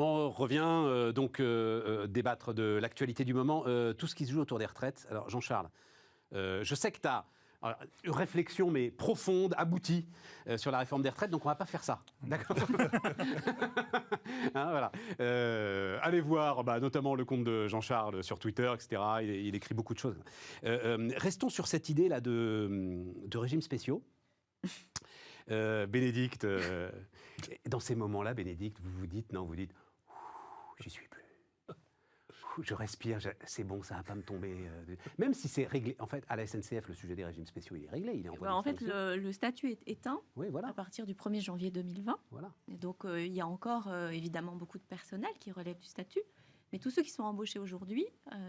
On revient débattre de l'actualité du moment, tout ce qui se joue autour des retraites. Alors Jean-Charles, je sais que tu as une réflexion mais profonde, aboutie sur la réforme des retraites, donc on ne va pas faire ça. D'accord. Hein, voilà. Allez voir notamment le compte de Jean-Charles sur Twitter, etc. Il écrit beaucoup de choses. Restons sur cette idée-là de régimes spéciaux. Bénédicte, dans ces moments-là, Bénédicte, vous dites, j'y suis plus. Je respire, c'est bon, ça va pas me tomber. Même si c'est réglé. En fait, à la SNCF, le sujet des régimes spéciaux, il est réglé. Il est en voie en fait, le statut est éteint à partir du 1er janvier 2020. Voilà. Et donc, il y a encore, évidemment, beaucoup de personnel qui relève du statut. Mais tous ceux qui sont embauchés aujourd'hui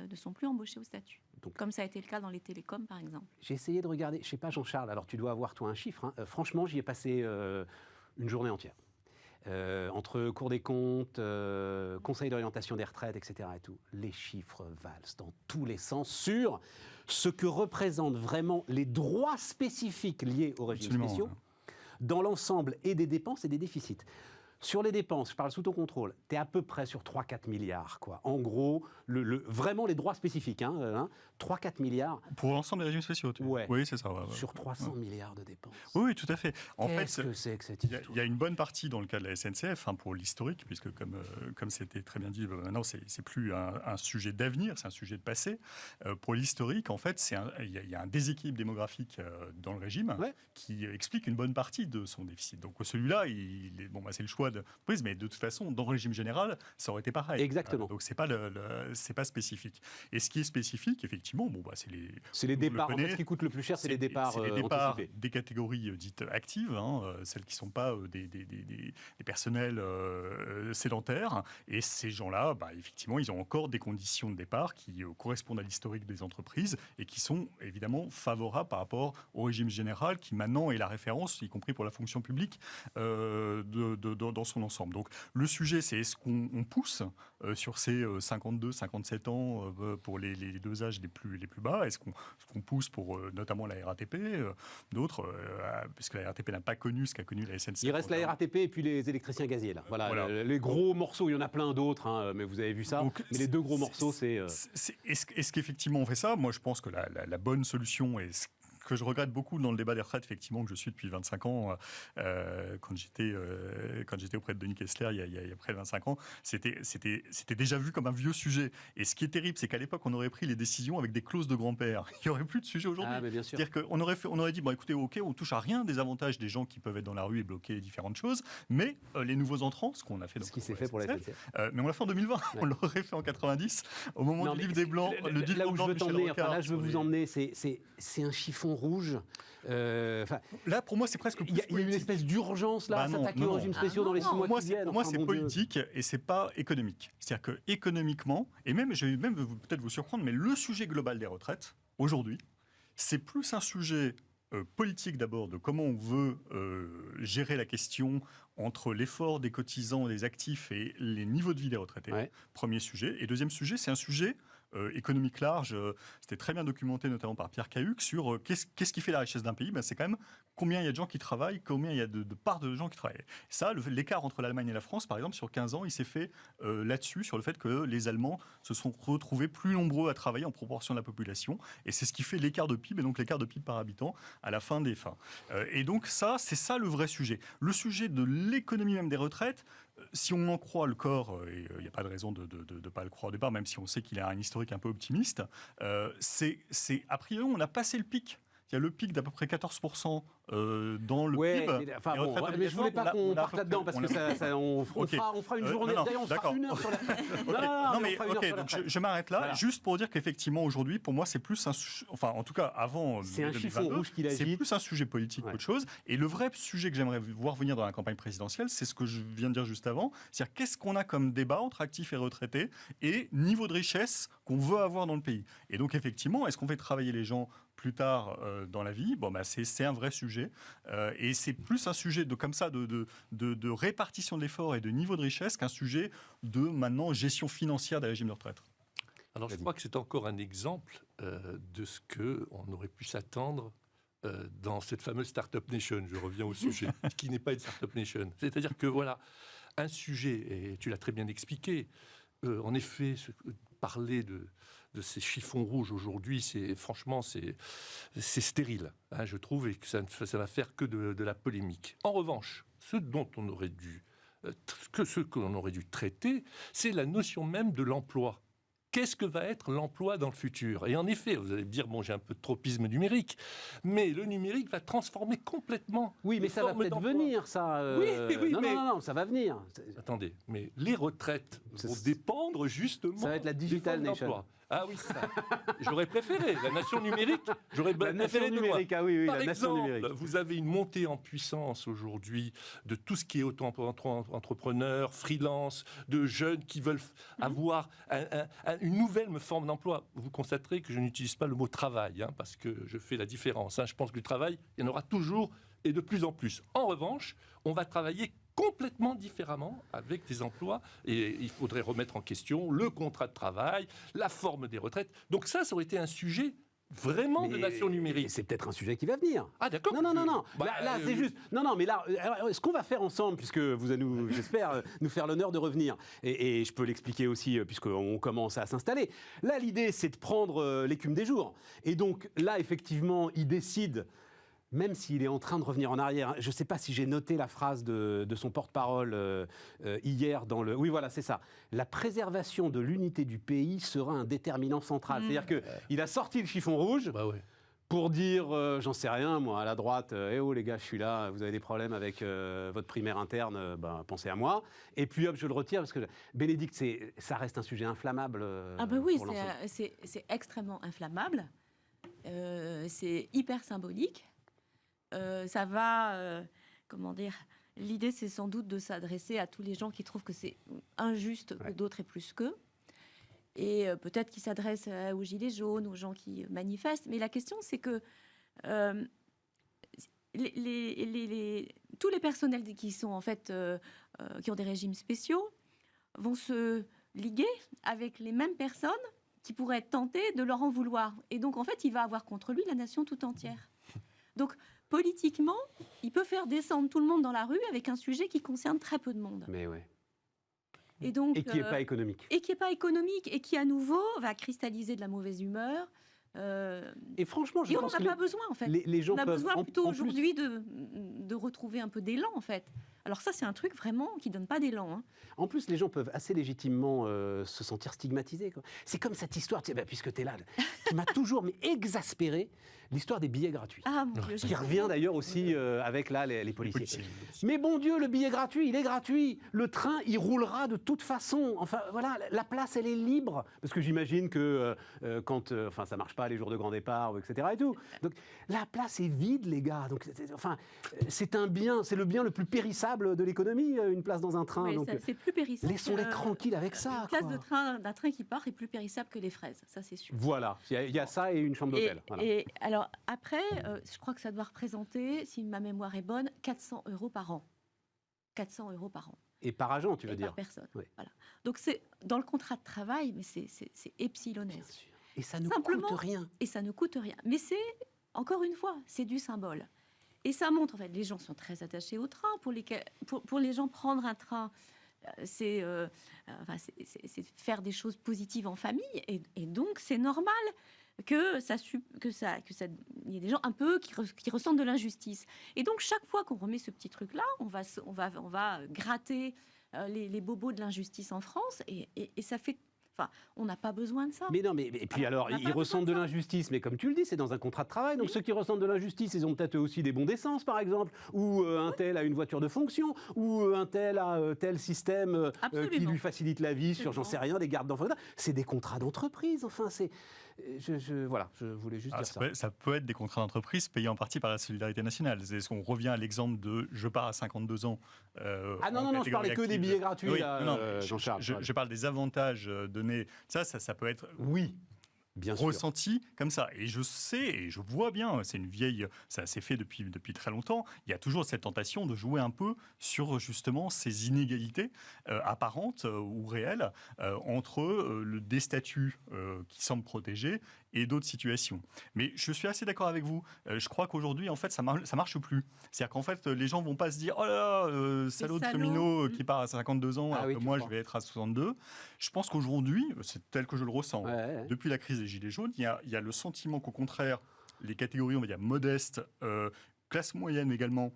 ne sont plus embauchés au statut. Donc, comme ça a été le cas dans les télécoms, par exemple. J'ai essayé de regarder, je ne sais pas, Jean-Charles, alors tu dois avoir, toi, un chiffre. Hein. Franchement, j'y ai passé une journée entière. Entre Cour des comptes, Conseil d'orientation des retraites, etc. et tout, les chiffres valsent dans tous les sens sur ce que représentent vraiment les droits spécifiques liés aux régimes spéciaux dans l'ensemble et des dépenses et des déficits. Sur les dépenses, je parle sous ton contrôle, tu es à peu près sur 3-4 milliards. Quoi. En gros, vraiment les droits spécifiques, 3-4 milliards. Pour l'ensemble des régimes spéciaux, Oui, c'est ça. Sur 300 milliards de dépenses. Oui, tout à fait. Qu'est-ce que c'est que cette histoire ? Il y a une bonne partie dans le cas de la SNCF, pour l'historique, puisque comme c'était très bien dit, maintenant, c'est plus un sujet d'avenir, c'est un sujet de passé. Pour l'historique, en fait, il y a un déséquilibre démographique dans le régime qui explique une bonne partie de son déficit. Donc celui-là, c'est le choix de prise, mais de toute façon, dans le régime général, ça aurait été pareil. Exactement. Donc c'est pas spécifique. Et ce qui est spécifique, effectivement, c'est les départs. En fait, ce qui coûte le plus cher, c'est les départs. C'est les départs des catégories dites actives, celles qui ne sont pas des personnels sédentaires. Et ces gens-là, effectivement, ils ont encore des conditions de départ qui correspondent à l'historique des entreprises et qui sont évidemment favorables par rapport au régime général, qui maintenant est la référence, y compris pour la fonction publique, dans son ensemble. Donc le sujet, c'est est-ce qu'on pousse sur ces 52-57 ans pour les deux âges les plus bas? Est-ce qu'on pousse pour notamment la RATP, d'autres, puisque la RATP n'a pas connu ce qu'a connu la SNCF. Il reste la RATP et puis les électriciens gaziers. Là. Voilà. Les gros morceaux, il y en a plein d'autres, mais vous avez vu ça. Donc, mais les deux gros morceaux, c'est... Est-ce qu'effectivement on fait ça? Moi, je pense que la bonne solution est... que je regrette beaucoup dans le débat des retraites, effectivement, que je suis depuis 25 ans, quand j'étais auprès de Denis Kessler, il y a près de 25 ans, c'était déjà vu comme un vieux sujet. Et ce qui est terrible, c'est qu'à l'époque, on aurait pris les décisions avec des clauses de grand-père. Il n'y aurait plus de sujet aujourd'hui. Ah, mais bien sûr. C'est-à-dire qu'on aurait dit, écoutez, OK, on touche à rien des avantages des gens qui peuvent être dans la rue et bloquer différentes choses, mais les nouveaux entrants, ce qu'on a fait... Ce qui s'est fait pour la SNCF. Mais on l'a fait en 2020. Ouais. On l'aurait fait en 90, au moment du livre des Blancs. Là où je veux t'emmener, là, je veux vous emmener, c'est un chiffon rouge. Là, pour moi, c'est presque plus il y a une espèce d'urgence là, à s'attaquer aux régimes spéciaux dans les 6 mois qui viennent. Pour moi, c'est politique et c'est pas économique. C'est-à-dire que économiquement, et même, je vais même peut-être vous surprendre, mais le sujet global des retraites, aujourd'hui, c'est plus un sujet politique d'abord, de comment on veut gérer la question entre l'effort des cotisants et des actifs et les niveaux de vie des retraités. Ouais. Premier sujet. Et deuxième sujet, c'est un sujet économique large. C'était très bien documenté, notamment par Pierre Cahuc, sur qu'est-ce qui fait la richesse d'un pays. C'est quand même combien il y a de gens qui travaillent, combien il y a de parts de gens qui travaillent. Ça, l'écart entre l'Allemagne et la France, par exemple, sur 15 ans, il s'est fait là-dessus, sur le fait que les Allemands se sont retrouvés plus nombreux à travailler en proportion de la population. Et c'est ce qui fait l'écart de PIB, et donc l'écart de PIB par habitant à la fin des fins. Et donc ça, c'est ça le vrai sujet. Le sujet de l'économie même des retraites, si on en croit le corps, et il n'y a pas de raison de ne pas le croire au départ, même si on sait qu'il a un historique un peu optimiste, c'est a priori, on a passé le pic. Il y a le pic d'à peu près 14% dans le PIB. Mais je ne voulais pas qu'on parte là-dedans, parce que on fera une journée, on fera une heure sur la... Non, mais donc je m'arrête là, juste pour dire qu'effectivement, aujourd'hui, pour moi, c'est plus un... Enfin, en tout cas, avant... C'est un chiffon rouge qu'il agite. C'est plus un sujet politique qu'autre chose. Et le vrai sujet que j'aimerais voir venir dans la campagne présidentielle, c'est ce que je viens de dire juste avant, c'est-à-dire qu'est-ce qu'on a comme débat entre actifs et retraités et niveau de richesse qu'on veut avoir dans le pays. Et donc, effectivement, est-ce qu'on fait travailler les gens plus tard dans la vie? C'est un vrai sujet. Et c'est plus un sujet de répartition de l'effort et de niveau de richesse qu'un sujet de, maintenant, gestion financière des régimes de retraite. Alors, je crois que c'est encore un exemple de ce qu'on aurait pu s'attendre dans cette fameuse Startup Nation. Je reviens au sujet, qui n'est pas une Startup Nation. C'est-à-dire que, voilà, un sujet, et tu l'as très bien expliqué, en effet, parler de ces chiffons rouges aujourd'hui, franchement, c'est stérile, hein, je trouve, et que ça va faire que de la polémique. En revanche, ce qu'on aurait dû traiter, c'est la notion même de l'emploi. Qu'est-ce que va être l'emploi dans le futur? Et en effet, vous allez me dire, bon, j'ai un peu de tropisme numérique, mais le numérique va transformer complètement. Oui, mais ça va peut-être venir, ça. Oui, non, ça va venir. Attendez, mais les retraites vont dépendre justement. Ça va être la Digital Nation. D'emploi. Ah oui, ça. J'aurais préféré la nation numérique. J'aurais la préféré nation numérique, ah oui, Par la exemple, nation numérique. vous avez une montée en puissance aujourd'hui de tout ce qui est auto-entrepreneurs, freelance, de jeunes qui veulent avoir une nouvelle forme d'emploi. Vous constaterez que je n'utilise pas le mot travail, hein, parce que je fais la différence. Hein. Je pense que du travail, il y en aura toujours et de plus en plus. En revanche, on va travailler complètement différemment avec des emplois et il faudrait remettre en question le contrat de travail, la forme des retraites. Donc ça aurait été un sujet vraiment de nation numérique. C'est peut-être un sujet qui va venir. Ah d'accord. Non. Là, c'est juste. Non, mais là, ce qu'on va faire ensemble, puisque vous allez nous, j'espère, nous faire l'honneur de revenir, et je peux l'expliquer aussi, puisqu'on commence à s'installer. Là, l'idée, c'est de prendre l'écume des jours. Et donc, là, effectivement, il décide. Même s'il est en train de revenir en arrière, je ne sais pas si j'ai noté la phrase de son porte-parole hier dans le... Oui, voilà, c'est ça. La préservation de l'unité du pays sera un déterminant central. C'est-à-dire qu'il a sorti le chiffon rouge pour dire, j'en sais rien, moi, à la droite, oh les gars, je suis là, vous avez des problèmes avec votre primaire interne, pensez à moi. Et puis hop, je le retire, parce que Bénédicte, ça reste un sujet inflammable. Oui, c'est extrêmement inflammable. C'est hyper symbolique. Ça va, comment dire, l'idée c'est sans doute de s'adresser à tous les gens qui trouvent que c'est injuste que d'autres aient plus qu'eux. Et peut-être qu'ils s'adressent aux gilets jaunes, aux gens qui manifestent. Mais la question c'est que tous les personnels qui sont en fait, qui ont des régimes spéciaux vont se liguer avec les mêmes personnes qui pourraient être tentées de leur en vouloir. Et donc en fait, il va avoir contre lui la nation tout entière. Donc, politiquement, il peut faire descendre tout le monde dans la rue avec un sujet qui concerne très peu de monde. Mais ouais. Et donc, qui n'est pas économique. Et qui n'est pas économique, et qui, à nouveau, va cristalliser de la mauvaise humeur. Et franchement, je pense on n'a pas besoin, en fait. Les gens on a peuvent, besoin plutôt en aujourd'hui de retrouver un peu d'élan, en fait. Alors ça, c'est un truc vraiment qui ne donne pas d'élan. Hein. En plus, les gens peuvent assez légitimement se sentir stigmatisés. Quoi. C'est comme cette histoire, puisque tu es là, qui m'a toujours exaspéré, l'histoire des billets gratuits. Ah, mon Dieu, qui revient d'ailleurs aussi avec là, les policiers. Mais bon Dieu, le billet gratuit, il est gratuit. Le train, il roulera de toute façon. Enfin, voilà, la place, elle est libre. Parce que j'imagine que quand ça marche pas les jours de grand départ, etc. Et tout. Donc, la place est vide, les gars. Donc, c'est un bien, c'est le bien le plus périssable de l'économie, une place dans un train. Oui, donc, c'est plus périssable. Laissons-les tranquilles avec ça. Une place d'un train qui part est plus périssable que les fraises, ça c'est sûr. Voilà, il y a ça et une chambre d'hôtel. Voilà. Et alors après, je crois que ça doit représenter, si ma mémoire est bonne, 400 € par an. 400 € par an. Et par agent, tu veux dire? Par personne. Oui. Voilà. Donc c'est dans le contrat de travail, mais c'est epsilonnesque. Et ça ne coûte rien. Et ça ne coûte rien. Mais c'est, encore une fois, c'est du symbole. Et ça montre, en fait, les gens sont très attachés au train. Pour les gens, prendre un train, c'est faire des choses positives en famille. Et donc, c'est normal que y ait des gens un peu qui ressentent de l'injustice. Et donc, chaque fois qu'on remet ce petit truc-là, on va gratter les bobos de l'injustice en France. Et ça fait... Enfin, on n'a pas besoin de ça. Mais non, et puis alors, ils ressentent de l'injustice, mais comme tu le dis, c'est dans un contrat de travail. Donc ceux qui ressentent de l'injustice, ils ont peut-être aussi des bons d'essence, par exemple, ou un tel a une voiture de fonction, ou un tel a tel système qui lui facilite la vie sur, j'en sais rien, des gardes d'enfants. C'est des contrats d'entreprise, enfin, c'est... Voilà, je voulais juste dire ça. Ça peut être des contrats d'entreprise payés en partie par la solidarité nationale. Est-ce qu'on revient à l'exemple de je pars à 52 ans non, je parlais que des billets gratuits, oui, là, Jean-Charles. Je parle des avantages donnés. Ça peut être... Oui. Bien ressenti sûr. Comme ça. Et je sais, et je vois bien, c'est une vieille, ça s'est fait depuis très longtemps, il y a toujours cette tentation de jouer un peu sur justement ces inégalités apparentes ou réelles entre des statuts qui semblent protégés et d'autres situations. Mais je suis assez d'accord avec vous. Je crois qu'aujourd'hui, en fait, ça marche plus. C'est-à-dire qu'en fait, les gens vont pas se dire oh là là, salaud de cheminot qui part à 52 ans, alors que moi, je vais être à 62. Je pense qu'aujourd'hui, c'est tel que je le ressens. Depuis la crise des Gilets jaunes, il y a le sentiment qu'au contraire, les catégories, on va dire, modestes, classe moyenne également,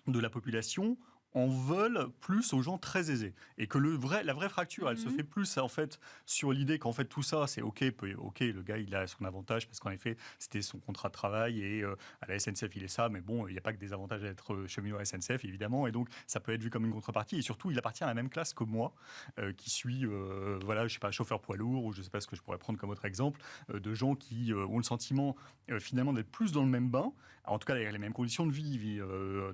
de la population, en veulent plus aux gens très aisés. Et que la vraie fracture, elle se fait plus en fait sur l'idée qu'en fait tout ça, c'est OK, le gars il a son avantage parce qu'en effet c'était son contrat de travail et à la SNCF il est ça, mais bon, il n'y a pas que des avantages à être cheminot à la SNCF évidemment, et donc ça peut être vu comme une contrepartie. Et surtout, il appartient à la même classe que moi, qui suis, voilà, je sais pas, chauffeur poids lourd, ou je sais pas ce que je pourrais prendre comme autre exemple, de gens qui ont le sentiment finalement d'être plus dans le même bain, en tout cas les mêmes conditions de vie,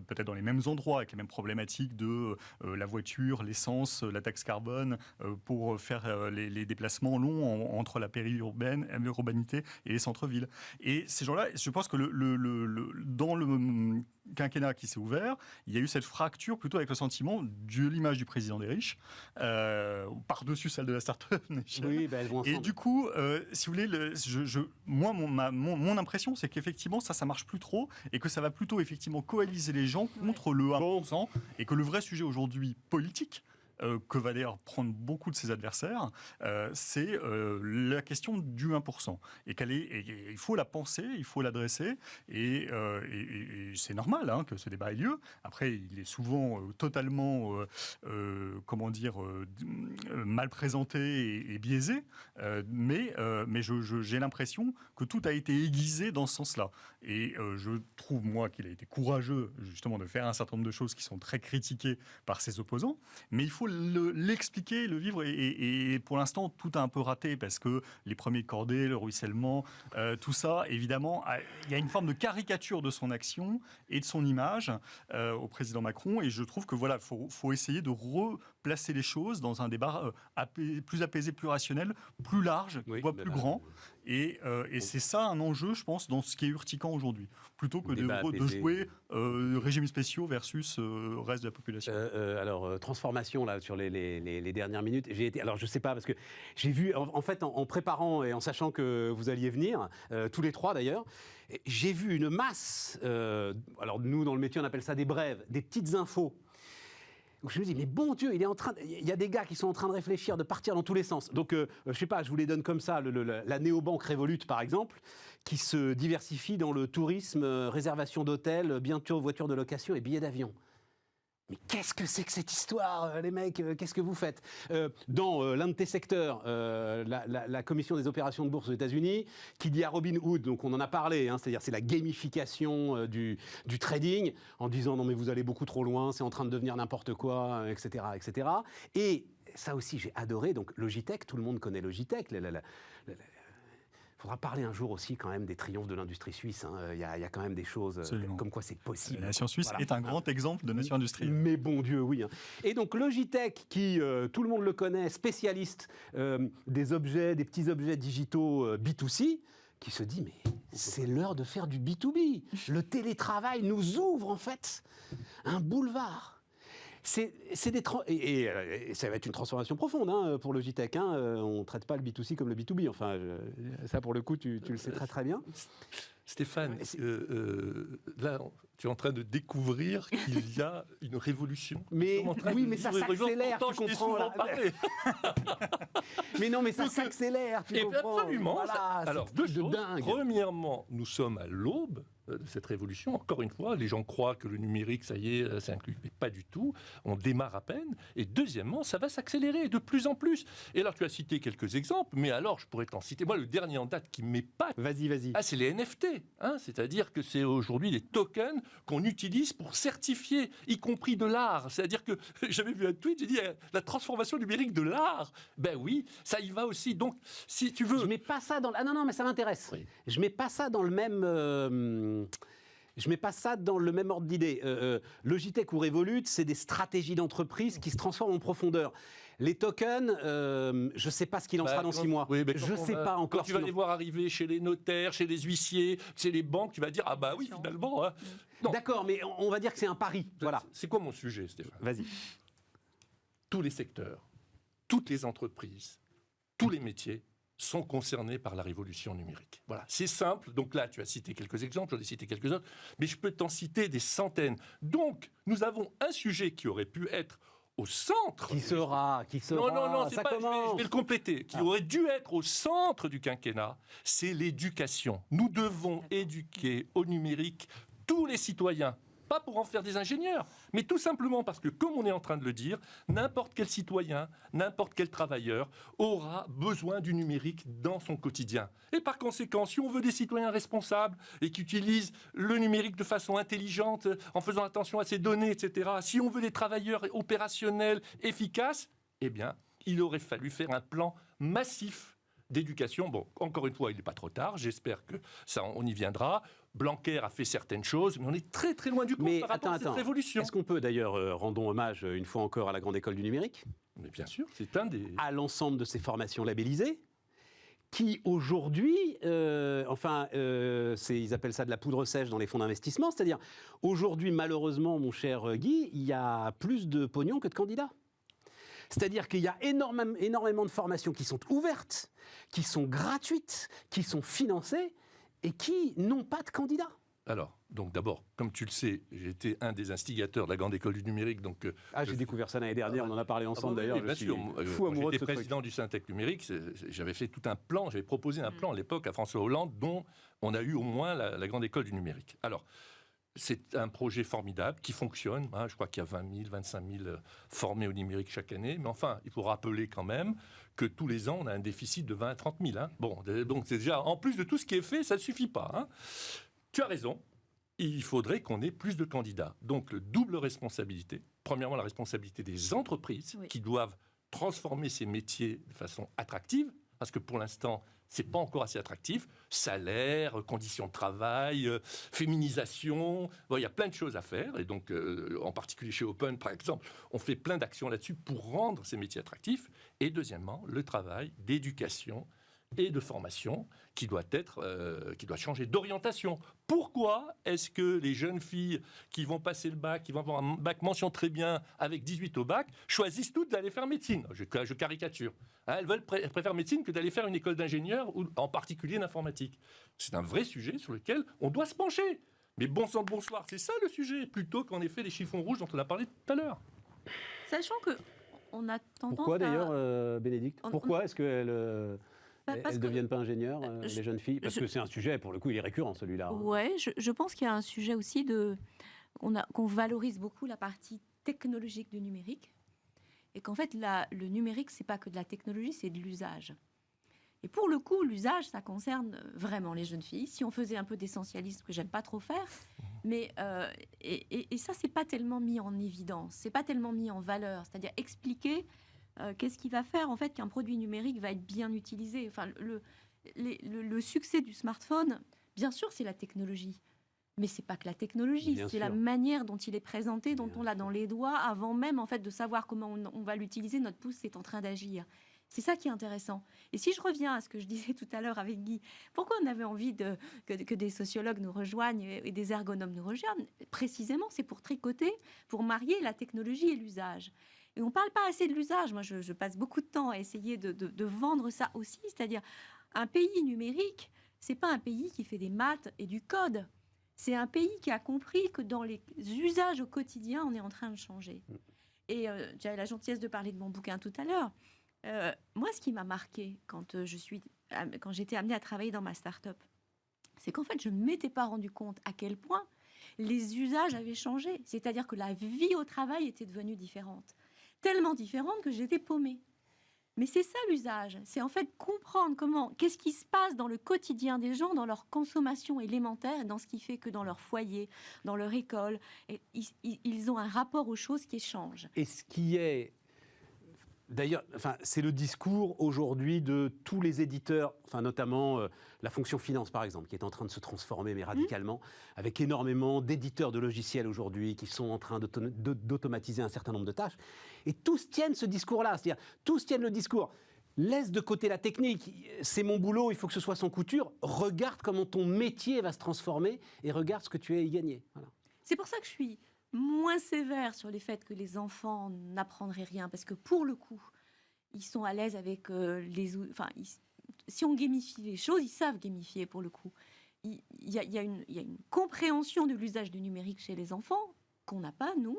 peut-être dans les mêmes endroits, avec les mêmes problématiques de la voiture, l'essence, la taxe carbone, pour faire les déplacements longs entre la périurbanité et les centres-villes. Et ces gens-là, je pense que dans le quinquennat qui s'est ouvert, il y a eu cette fracture plutôt avec le sentiment de l'image du président des riches, par-dessus celle de la start-up nation. Oui, elles vont ensemble. Et du coup, si vous voulez, moi, mon impression, c'est qu'effectivement, ça marche plus trop, et que ça va plutôt effectivement coaliser les gens contre le 1%, et que le vrai sujet aujourd'hui politique, que va d'ailleurs prendre beaucoup de ses adversaires, c'est la question du 1%. Et il faut la penser, il faut l'adresser, et c'est normal que ce débat ait lieu. Après, il est souvent totalement, mal présenté et biaisé, mais j'ai l'impression que tout a été aiguisé dans ce sens-là. Et je trouve, moi, qu'il a été courageux, justement, de faire un certain nombre de choses qui sont très critiquées par ses opposants, mais il faut l'expliquer, le vivre, et pour l'instant, tout a un peu raté, parce que les premiers de cordée, le ruissellement, tout ça, évidemment, il y a une forme de caricature de son action et de son image au président Macron, et je trouve que voilà, faut essayer de replacer les choses dans un débat plus apaisé, plus rationnel, plus large, plus grand. Et c'est ça un enjeu, je pense, dans ce qui est urticant aujourd'hui, plutôt que de jouer régimes spéciaux versus reste de la population. Alors, transformation, là, sur les dernières minutes. Alors, je sais pas, parce que j'ai vu, en fait, en préparant et en sachant que vous alliez venir, tous les trois d'ailleurs, j'ai vu une masse, alors nous, dans le métier, on appelle ça des brèves, des petites infos. Donc je me dis, mais bon Dieu, il y a des gars qui sont en train de réfléchir, de partir dans tous les sens. Donc, je sais pas, je vous les donne comme ça, la néobanque Revolut, par exemple, qui se diversifie dans le tourisme, réservation d'hôtels, bientôt voitures de location et billets d'avion. Mais qu'est-ce que c'est que cette histoire, les mecs? Qu'est-ce que vous faites? Dans l'un de tes secteurs, la commission des opérations de bourse aux États-Unis, qui dit à Robinhood, donc on en a parlé, c'est-à-dire c'est la gamification du trading, en disant non mais vous allez beaucoup trop loin, c'est en train de devenir n'importe quoi, etc., etc. Et ça aussi j'ai adoré, donc Logitech, tout le monde connaît Logitech, il faudra parler un jour aussi quand même des triomphes de l'industrie suisse. Il y a quand même des choses comme quoi c'est possible. La nation suisse est un grand exemple de nation industrielle. Mais bon Dieu, oui. Et donc Logitech, qui, tout le monde le connaît, spécialiste des petits objets digitaux B2C, qui se dit, mais c'est l'heure de faire du B2B. Le télétravail nous ouvre en fait un boulevard. C'est et ça va être une transformation profonde pour Logitech. On ne traite pas le B2C comme le B2B. Enfin, ça, pour le coup, tu le sais très très bien. Stéphane, là, tu es en train de découvrir qu'il y a une révolution. Mais oui, mais ça s'accélère, tu comprends. Mais non, mais ça s'accélère, tu comprends. Absolument. Voilà, alors, deux choses. Dingue. Premièrement, nous sommes à l'aube de cette révolution. Encore une fois, les gens croient que le numérique, ça y est, c'est inclus. Mais pas du tout. On démarre à peine. Et deuxièmement, ça va s'accélérer de plus en plus. Et alors, tu as cité quelques exemples, mais alors, je pourrais t'en citer. Moi, le dernier en date qui m'épate, vas-y. C'est les NFT. C'est-à-dire que c'est aujourd'hui des tokens qu'on utilise pour certifier, y compris de l'art. C'est-à-dire que j'avais vu un tweet, j'ai dit la transformation numérique de l'art. Ben oui, ça y va aussi. Donc, si tu veux... Je mets pas ça dans... Ah non, mais ça m'intéresse. Oui. Je mets pas ça dans le même... Je mets pas ça dans le même ordre d'idée. Logitech ou Revolut, c'est des stratégies d'entreprise qui se transforment en profondeur. Les tokens, je ne sais pas ce qu'il en sera dans 6 mois. Oui, je ne sais pas encore. Quand tu vas les voir arriver chez les notaires, chez les huissiers, chez les banques, tu vas dire ah bah oui, finalement. D'accord, mais on va dire que c'est un pari. Voilà. C'est quoi mon sujet, Stéphane? Vas-y. Tous les secteurs, toutes les entreprises, tous les métiers sont concernés par la révolution numérique. Voilà, c'est simple. Donc là, tu as cité quelques exemples, j'en ai cité quelques autres, mais je peux t'en citer des centaines. Donc, nous avons un sujet qui aurait pu être au centre. Qui sera Non, c'est ça pas, commence. je vais le compléter. Qui aurait dû être au centre du quinquennat, c'est l'éducation. Nous devons éduquer au numérique tous les citoyens. Pas pour en faire des ingénieurs, mais tout simplement parce que, comme on est en train de le dire, n'importe quel citoyen, n'importe quel travailleur aura besoin du numérique dans son quotidien. Et par conséquent, si on veut des citoyens responsables et qui utilisent le numérique de façon intelligente, en faisant attention à ses données, etc., si on veut des travailleurs opérationnels, efficaces, eh bien, il aurait fallu faire un plan massif d'éducation. Bon, encore une fois, il n'est pas trop tard, j'espère que ça, on y viendra. Blanquer a fait certaines choses, mais on est très très loin du compte par rapport à cette révolution. Est-ce qu'on peut d'ailleurs, rendons hommage une fois encore à la Grande École du Numérique ? Mais bien sûr, c'est un des... À l'ensemble de ces formations labellisées, qui aujourd'hui, ils appellent ça de la poudre sèche dans les fonds d'investissement, c'est-à-dire aujourd'hui, malheureusement, mon cher Guy, il y a plus de pognon que de candidats. C'est-à-dire qu'il y a énormément de formations qui sont ouvertes, qui sont gratuites, qui sont financées, et qui n'ont pas de candidats. Alors, donc d'abord, comme tu le sais, j'ai été un des instigateurs de la Grande École du Numérique. Donc, j'ai découvert ça l'année dernière, on en a parlé ensemble d'ailleurs. Bien sûr, fou amoureux de ce j'étais président du Syntec Numérique, j'avais fait tout un plan, j'avais proposé un plan à l'époque à François Hollande, dont on a eu au moins la Grande École du Numérique. Alors, c'est un projet formidable qui fonctionne. Hein, je crois qu'il y a 20 000, 25 000 formés au numérique chaque année. Mais enfin, il faut rappeler quand même que tous les ans, on a un déficit de 20 à 30 000. Hein. Bon, donc c'est déjà, en plus de tout ce qui est fait, ça ne suffit pas. Hein. Tu as raison. Il faudrait qu'on ait plus de candidats. Donc, le double responsabilité. Premièrement, la responsabilité des entreprises qui doivent transformer ces métiers de façon attractive. Parce que pour l'instant, ce n'est pas encore assez attractif. Salaire, conditions de travail, féminisation. Bon, il y a plein de choses à faire. Et donc, en particulier chez Open, par exemple, on fait plein d'actions là-dessus pour rendre ces métiers attractifs. Et deuxièmement, le travail d'éducation et de formation qui doit changer d'orientation. Pourquoi est-ce que les jeunes filles qui vont passer le bac, qui vont avoir un bac mention très bien avec 18 au bac, choisissent toutes d'aller faire médecine ? Je caricature. Hein, elles préfèrent médecine que d'aller faire une école d'ingénieur, ou en particulier d'informatique. C'est un vrai sujet sur lequel on doit se pencher. Mais bon sang de bonsoir, c'est ça le sujet, plutôt qu'en effet les chiffons rouges dont on a parlé tout à l'heure. Sachant que on a tendance Pourquoi d'ailleurs, Bénédicte ? Pourquoi est-ce qu'elles elles ne deviennent pas ingénieurs, les jeunes filles ? Parce que c'est un sujet, pour le coup, il est récurrent, celui-là. Oui, je pense qu'il y a un sujet aussi qu'on valorise beaucoup la partie technologique du numérique. Et qu'en fait, le numérique, ce n'est pas que de la technologie, c'est de l'usage. Et pour le coup, l'usage, ça concerne vraiment les jeunes filles. Si on faisait un peu d'essentialisme, que j'aime pas trop faire, mais et ça, c'est pas tellement mis en évidence, c'est pas tellement mis en valeur. C'est-à-dire expliquer qu'est-ce qui va faire en fait qu'un produit numérique va être bien utilisé. Enfin, le succès du smartphone, bien sûr, c'est la technologie. Mais c'est pas que la technologie, c'est la manière dont il est présenté, dont on l'a dans les doigts, avant même en fait de savoir comment on va l'utiliser. Notre pouce est en train d'agir. C'est ça qui est intéressant. Et si je reviens à ce que je disais tout à l'heure avec Guy, pourquoi on avait envie que des sociologues nous rejoignent et des ergonomes nous rejoignent ? Précisément, c'est pour tricoter, pour marier la technologie et l'usage. Et on ne parle pas assez de l'usage. Moi, je passe beaucoup de temps à essayer de vendre ça aussi. C'est-à-dire, un pays numérique, ce n'est pas un pays qui fait des maths et du code. C'est un pays qui a compris que dans les usages au quotidien, on est en train de changer. Et j'avais la gentillesse de parler de mon bouquin tout à l'heure. Moi, ce qui m'a marqué quand j'étais amenée à travailler dans ma start-up, c'est qu'en fait, je ne m'étais pas rendu compte à quel point les usages avaient changé. C'est-à-dire que la vie au travail était devenue différente. Tellement différente que j'étais paumée. Mais c'est ça l'usage. C'est en fait comprendre qu'est-ce qui se passe dans le quotidien des gens, dans leur consommation élémentaire, et dans ce qui fait que dans leur foyer, dans leur école, ils ont un rapport aux choses qui changent. Et ce qui est... D'ailleurs, c'est le discours aujourd'hui de tous les éditeurs, notamment la fonction finance par exemple, qui est en train de se transformer mais radicalement, avec énormément d'éditeurs de logiciels aujourd'hui qui sont en train d'automatiser un certain nombre de tâches. Et tous tiennent ce discours-là, c'est-à-dire tous tiennent le discours. Laisse de côté la technique, c'est mon boulot, il faut que ce soit sans couture. Regarde comment ton métier va se transformer et regarde ce que tu as à y gagner. Voilà. C'est pour ça que je suis moins sévère sur les faits que les enfants n'apprendraient rien, parce que pour le coup, ils sont à l'aise avec si on gamifie les choses, ils savent gamifier pour le coup. Il y a une compréhension de l'usage du numérique chez les enfants qu'on n'a pas, nous,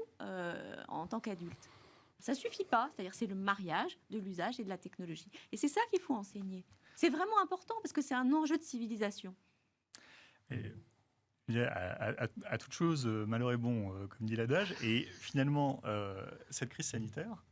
en tant qu'adultes. Ça ne suffit pas, c'est-à-dire c'est le mariage de l'usage et de la technologie. Et c'est ça qu'il faut enseigner. C'est vraiment important parce que c'est un enjeu de civilisation. Et, à toute chose, malheur est bon, comme dit l'adage. Et finalement, cette crise sanitaire,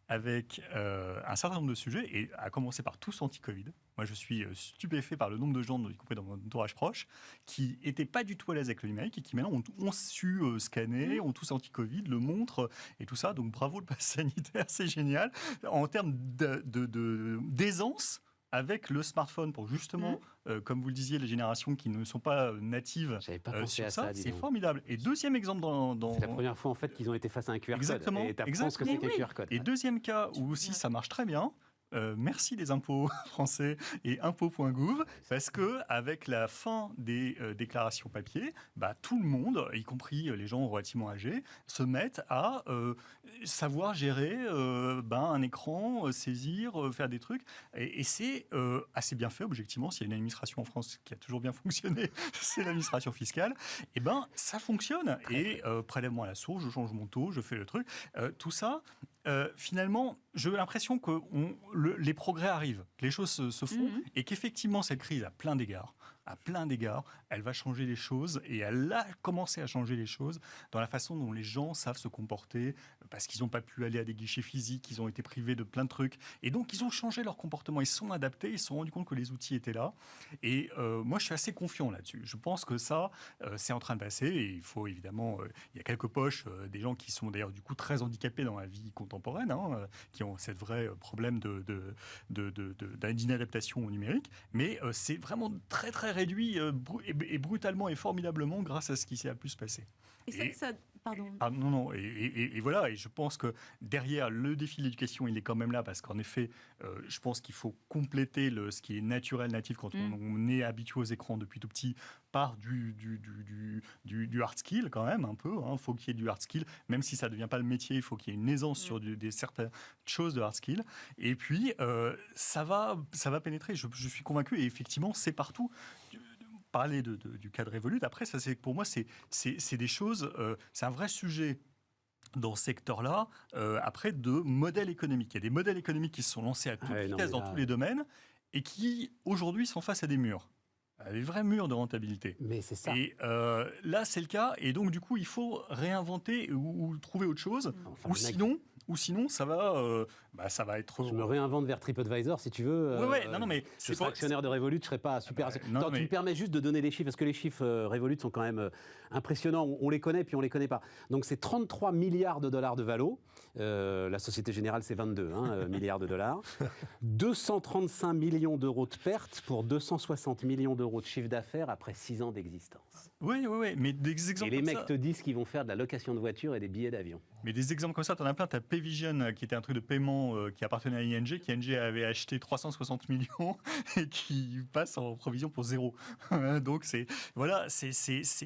avec un certain nombre de sujets, et à commencer par tous anti-Covid. Moi, je suis stupéfait par le nombre de gens, y compris dans mon entourage proche, qui n'étaient pas du tout à l'aise avec le numérique et qui maintenant ont su scanner, ont tous anti-Covid, le montrent et tout ça. Donc bravo le pass sanitaire, c'est génial. En termes d'aisance, avec le smartphone pour justement, comme vous le disiez, les générations qui ne sont pas natives sur ça, c'est formidable. Et deuxième exemple dans... C'est la première fois en fait qu'ils ont été face à un QR code. Exactement. Et tu apprends ce que c'est qu'un QR code. Et deuxième cas où aussi ça marche très bien, merci les impôts français et impôts.gouv, parce que avec la fin des déclarations papier, tout le monde, y compris les gens relativement âgés, se mettent à savoir gérer un écran, saisir, faire des trucs. Et c'est assez bien fait, objectivement. S'il y a une administration en France qui a toujours bien fonctionné, c'est l'administration fiscale. Et ça fonctionne. Et prélèvement à la source, je change mon taux, je fais le truc. Tout ça, finalement, j'ai l'impression que les progrès arrivent, que les choses se font, et qu'effectivement, cette crise, à plein d'égards, elle va changer les choses, et elle a commencé à changer les choses dans la façon dont les gens savent se comporter, parce qu'ils n'ont pas pu aller à des guichets physiques, ils ont été privés de plein de trucs, et donc ils ont changé leur comportement, ils se sont adaptés, ils se sont rendus compte que les outils étaient là, et moi je suis assez confiant là-dessus. Je pense que ça, c'est en train de passer, et il faut évidemment, il y a quelques poches, des gens qui sont d'ailleurs du coup très handicapés dans la vie contemporaine, qui ont cette vraie problème d'inadaptation au numérique, mais c'est vraiment très très réduit et brutalement et formidablement grâce à ce qui s'est pu se passer. Pardon. Non, et voilà, et je pense que derrière le défi de l'éducation, il est quand même là, parce qu'en effet, je pense qu'il faut compléter ce qui est naturel, natif, quand on est habitué aux écrans depuis tout petit, par du hard skill quand même, un peu. Il faut qu'il y ait du hard skill, même si ça ne devient pas le métier, il faut qu'il y ait une aisance sur certaines choses de hard skill. Et puis, ça va pénétrer, je suis convaincu, et effectivement, c'est partout. Parler du cadre Revolut, après, ça, pour moi, c'est des choses, c'est un vrai sujet dans ce secteur-là, après, de modèles économiques. Il y a des modèles économiques qui se sont lancés à toute vitesse dans tous les domaines et qui, aujourd'hui, sont face à des murs. Des vrais murs de rentabilité. Mais c'est ça. Et là, c'est le cas. Et donc, du coup, il faut réinventer ou trouver autre chose. Ou sinon, ça va être... Je me réinvente vers TripAdvisor, si tu veux. Non, mais je serais actionnaire de Revolut, je ne serais pas super... Tu me permets juste de donner les chiffres, parce que les chiffres Revolut sont quand même impressionnants. On les connaît, puis on ne les connaît pas. Donc, c'est 33 milliards de dollars de valo. La Société Générale, c'est 22 milliards de dollars. 235 millions d'euros de pertes pour 260 millions d'euros de chiffre d'affaires après 6 ans d'existence. Oui, mais des exemples. Et les mecs te disent qu'ils vont faire de la location de voitures et des billets d'avion. Mais des exemples comme ça, tu en as plein. Tu as Payvision, qui était un truc de paiement qui appartenait à ING, qui ING avait acheté 360 millions et qui passe en provision pour 0. Donc, il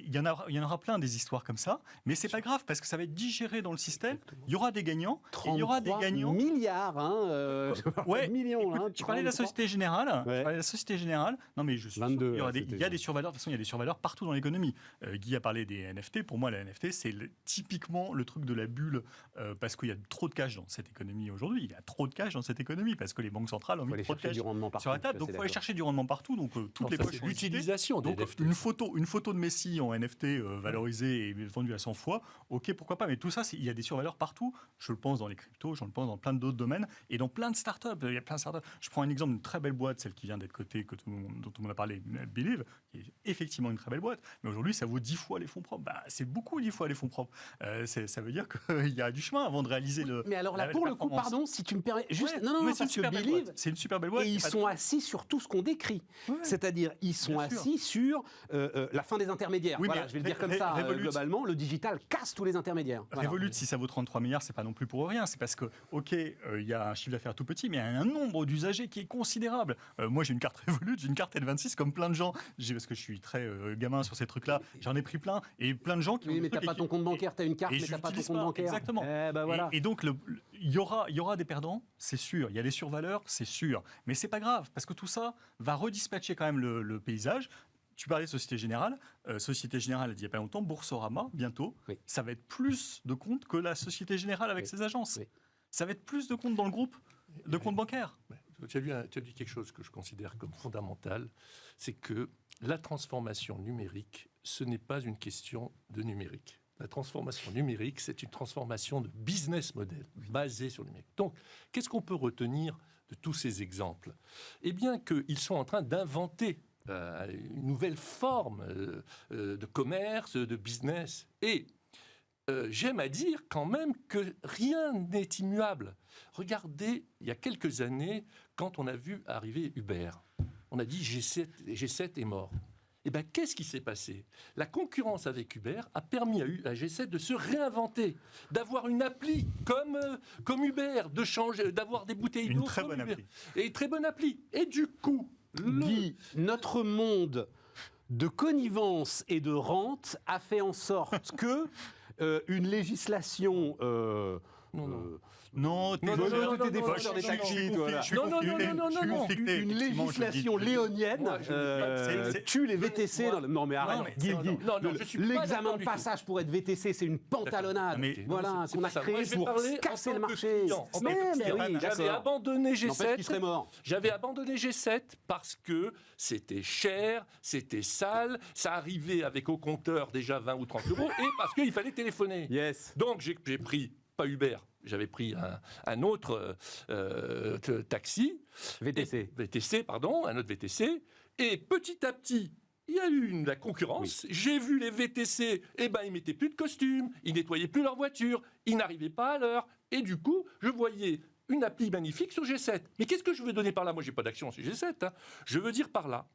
y en aura plein des histoires comme ça, mais c'est pas grave parce que ça va être digéré dans le système. Il y aura des gagnants. Et il y aura des gagnants. Milliards, millions. Tu parlais de la Société Générale. Non, mais je suis 22, sûr, il y a des survaleurs. De toute façon, il y a des survaleurs partout dans l'économie. Guy a parlé des NFT. Pour moi, la NFT, c'est typiquement le truc de la bulle parce qu'il y a trop de cash dans cette économie aujourd'hui. Il y a trop de cash dans cette économie parce que les banques centrales ont mis trop de cash sur la table. Donc, il faut aller chercher du rendement partout. Donc, toutes les poches. L'utilisation des NFT. Une photo de Messi en NFT valorisée et vendue à 100 fois, ok, pourquoi pas. Mais tout ça, il y a des survaleurs partout. Je le pense dans les cryptos, j'en pense dans plein d'autres domaines et dans plein de startups. Il y a plein de startups. Je prends un exemple d'une très belle boîte, celle qui vient d'être cotée, dont tout le monde a parlé, Believe, qui est effectivement une très belle boîte. Mais aujourd'hui, ça vaut 10 fois les fonds propres. C'est beaucoup 10 fois les fonds propres. Ça veut dire qu'il y a du chemin avant de réaliser le. Mais alors là, pour le coup, pardon, si tu me permets, juste parce que Believe, c'est une super belle boîte. Et ils sont assis sur tout ce qu'on décrit. C'est-à-dire, ils sont assis sur la fin des intermédiaires. Oui, voilà, je vais le dire comme ça. Globalement, le digital casse tous les intermédiaires. Revolut, si ça vaut 33 milliards, c'est pas non plus pour rien. C'est parce que, il y a un chiffre d'affaires tout petit, mais il y a un nombre d'usagers qui est considérable. Moi, j'ai une carte Revolut, j'ai une carte N26, comme plein de gens. Parce que je suis très gamin sur ces trucs-là. truc-là. J'en ai pris plein. Et plein de gens qui ont Oui, des mais t'as trucs pas ton compte bancaire, t'as une carte, et mais je t'as pas ton l'utilise compte bancaire. Exactement. Eh ben voilà. Et donc, il y aura des perdants, c'est sûr. Il y a des survaleurs, c'est sûr. Mais c'est pas grave, parce que tout ça va redispatcher quand même le paysage. Tu parlais de Société Générale. Société Générale, il n'y a pas longtemps, Boursorama, bientôt. Oui. Ça va être plus de comptes que la Société Générale avec ses agences. Oui. Ça va être plus de comptes dans le groupe de comptes bancaires. Tu as dit quelque chose que je considère comme fondamental, c'est que la transformation numérique, ce n'est pas une question de numérique. La transformation numérique, c'est une transformation de business model basée sur le numérique. Donc, qu'est-ce qu'on peut retenir de tous ces exemples ? Eh bien, qu'ils sont en train d'inventer une nouvelle forme de commerce, de business. Et j'aime à dire quand même que rien n'est immuable. Regardez, il y a quelques années, quand on a vu arriver Uber, on a dit G7 est mort. Eh bien, qu'est-ce qui s'est passé ? La concurrence avec Uber a permis à G7 de se réinventer, d'avoir une appli comme Uber, d'avoir des bouteilles d'eau. Une très bonne appli. Et très bonne appli. Et du coup, Guy, notre monde de connivence et de rente a fait en sorte que une législation... Non, t'es défenseur des taxis, toi, là. Une législation léonienne tue les VTC. Non, mais arrête, Guy. L'examen de passage pour être VTC, c'est une pantalonnade. Voilà, qu'on a créé pour casser le marché. J'avais abandonné N'empêche qu'il serait G7. mort. J'avais abandonné G7 parce que c'était cher, c'était sale, ça arrivait avec au compteur déjà 20 ou 30 euros et parce qu'il fallait téléphoner. Yes. Donc j'ai pris, pas Uber, j'avais pris un autre taxi. VTC. Un autre VTC. Et petit à petit, il y a eu la concurrence. Oui. J'ai vu les VTC, ils mettaient plus de costumes, ils nettoyaient plus leur voiture, ils n'arrivaient pas à l'heure. Et du coup, je voyais une appli magnifique sur G7. Mais qu'est-ce que je veux donner par là ? Moi, j'ai pas d'action sur G7. Je veux dire par là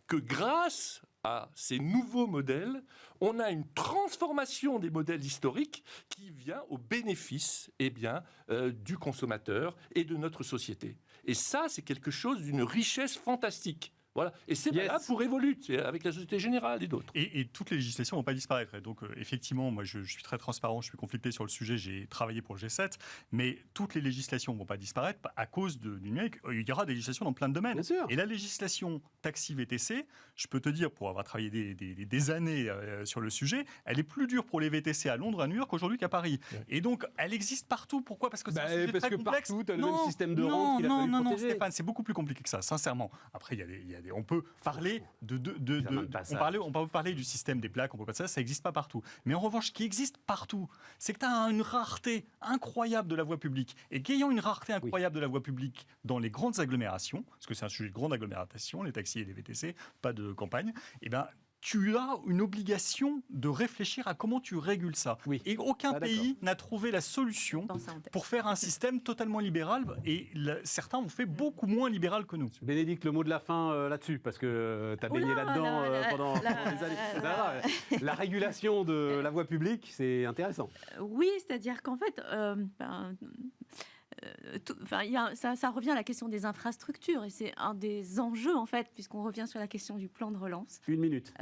que grâce à ces nouveaux modèles, on a une transformation des modèles historiques qui vient au bénéfice du consommateur et de notre société. Et ça, c'est quelque chose d'une richesse fantastique. Voilà. Et c'est valable pour Evolut, avec la Société Générale et d'autres. Et toutes les législations ne vont pas disparaître. Et donc, effectivement, moi, je suis très transparent, je suis conflicté sur le sujet, j'ai travaillé pour le G7, mais toutes les législations ne vont pas disparaître à cause du numérique. Il y aura des législations dans plein de domaines. Et la législation taxi-VTC, je peux te dire, pour avoir travaillé des années sur le sujet, elle est plus dure pour les VTC à Londres, à New York, aujourd'hui qu'à Paris. Ouais. Et donc, elle existe partout. Pourquoi ? Parce que c'est un sujet très complexe. Partout, tu as le même système de rente qu'il a fallu protéger. Non, Stéphane, c'est beaucoup plus compliqué que ça, sincèrement. Après, on peut parler on peut parler du système des plaques, on peut pas ça n'existe pas partout. Mais en revanche, ce qui existe partout, c'est que tu as une rareté incroyable de la voie publique. Et qu'ayant une rareté incroyable de la voie publique dans les grandes agglomérations, parce que c'est un sujet de grande agglomération, les taxis et les VTC, pas de campagne, tu as une obligation de réfléchir à comment tu régules ça. Oui. Et aucun pays n'a trouvé la solution pour faire un système totalement libéral, et certains ont fait beaucoup moins libéral que nous. Bénédicte, le mot de la fin là-dessus, parce que tu as baigné là-dedans pendant des années. La régulation de la voie publique, c'est intéressant. Oui, c'est-à-dire qu'en fait... ça revient à la question des infrastructures et c'est un des enjeux en fait, puisqu'on revient sur la question du plan de relance. Une minute.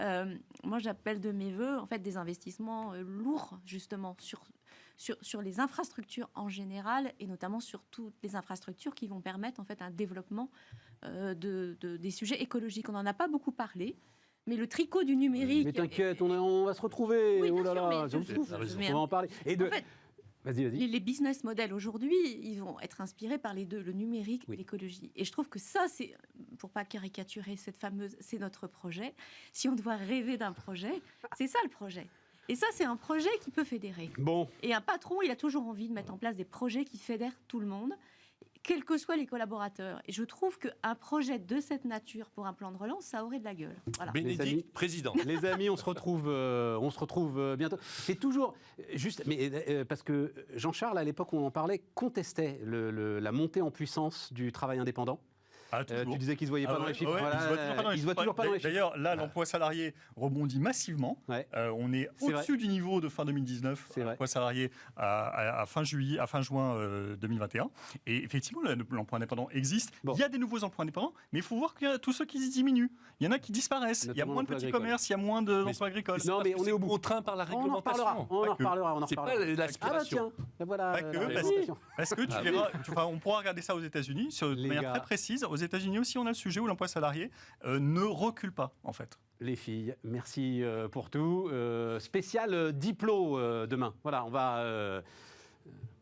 Moi, j'appelle de mes voeux en fait des investissements lourds justement sur les infrastructures en général et notamment sur toutes les infrastructures qui vont permettre en fait un développement des sujets écologiques. On n'en a pas beaucoup parlé. Mais le tricot du numérique... Mais t'inquiète, on va se retrouver. Oui, oh là là, on va en parler. Et en fait, vas-y. Les business models aujourd'hui, ils vont être inspirés par les deux, le numérique et l'écologie. Et je trouve que ça, c'est, pour pas caricaturer c'est notre projet. Si on doit rêver d'un projet, c'est ça le projet. Et ça, c'est un projet qui peut fédérer. Bon. Et un patron, il a toujours envie de mettre en place des projets qui fédèrent tout le monde, quels que soient les collaborateurs. Et je trouve qu'un projet de cette nature pour un plan de relance, ça aurait de la gueule. Voilà. Bénédicte, président. Les amis, on se retrouve bientôt. C'est toujours juste, mais parce que Jean-Charles, à l'époque où on en parlait, contestait la montée en puissance du travail indépendant. Ah, toujours. Tu disais qu'ils ne se voyaient pas dans les chiffres. Ouais, Voilà, ils se voient toujours pas dans les ils se chiffres. voient toujours pas dans les chiffres. D'ailleurs, là, l'emploi salarié rebondit massivement. Ouais. On est C'est au-dessus du niveau de fin 2019, C'est vrai. l'emploi salarié à fin juin 2021. Et effectivement, l'emploi indépendant existe. Bon. Il y a des nouveaux emplois indépendants, mais il faut voir qu'il y a tous ceux qui diminuent. Il y en a qui disparaissent. Il y a Notamment moins de l'emploi petits agricole. commerces, il y a moins d'emplois agricoles. Non, mais on est au bout. Contraint par la On en reparlera. réglementation. On en Pas que. reparlera. C'est pas Ah bah l'aspiration. tiens, ben voilà. Pas que, la parce réglementation. Parce que tu Ah verras, on pourra regarder ça aux États-Unis de Les manière gars. très précise. Aux États-Unis aussi, on a le sujet où l'emploi salarié ne recule pas, en fait. Les filles, merci pour tout. Spécial diplo demain. Voilà, on va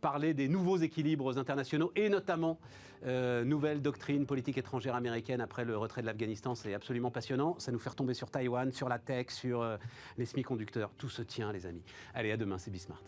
parler des nouveaux équilibres internationaux et notamment nouvelle doctrine politique étrangère américaine après le retrait de l'Afghanistan. C'est absolument passionnant. Ça nous fait retomber sur Taïwan, sur la tech, sur les semi-conducteurs. Tout se tient, les amis. Allez, à demain, c'est Bismart.